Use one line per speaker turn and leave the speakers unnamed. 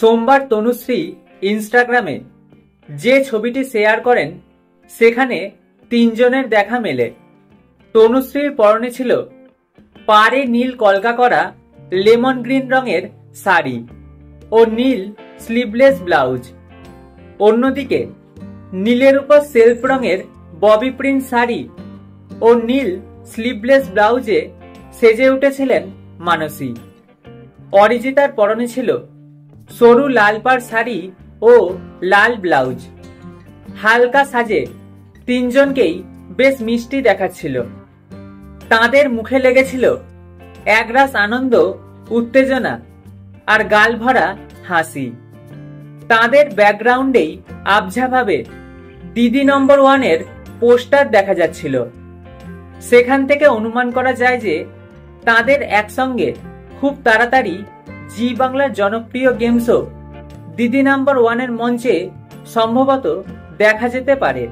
সোমবার তনুশ্রী ইনস্টাগ্রামে যে ছবিটি শেয়ার করেন সেখানে তিনজনের দেখা মেলে। তনুশ্রীর পরনে ছিল পাড়ে নীল কলকা করা লেমন গ্রিন রঙের শাড়ি ও নীল স্লিভলেস ব্লাউজ। অন্যদিকে নীলের উপর সেলফ রঙের ববি প্রিন্ট শাড়ি ও নীল স্লিভলেস ব্লাউজে সেজে উঠেছিলেন মানসী। অরিজিতার পরনে ছিল সরু লাল পাড় শাড়ি ও লাল ব্লাউজ। হালকা সাজে তিনজনকেই বেশ মিষ্টি দেখাচ্ছিল। তাদের মুখে লেগেছিল একরাশ আনন্দ, উত্তেজনা আর গাল ভরা হাসি। তাদের ব্যাকগ্রাউন্ডেই আবঝাভাবে দিদি নম্বর 1 এর পোস্টার দেখা যাচ্ছিল। সেখান থেকে অনুমান করা যায় যে তাদের একসঙ্গে খুব তাড়াতাড়ি জি বাংলার জনপ্রিয় গেম শো দিদি নম্বর 1 এর মঞ্চে সম্ভবত দেখা যেতে পারে।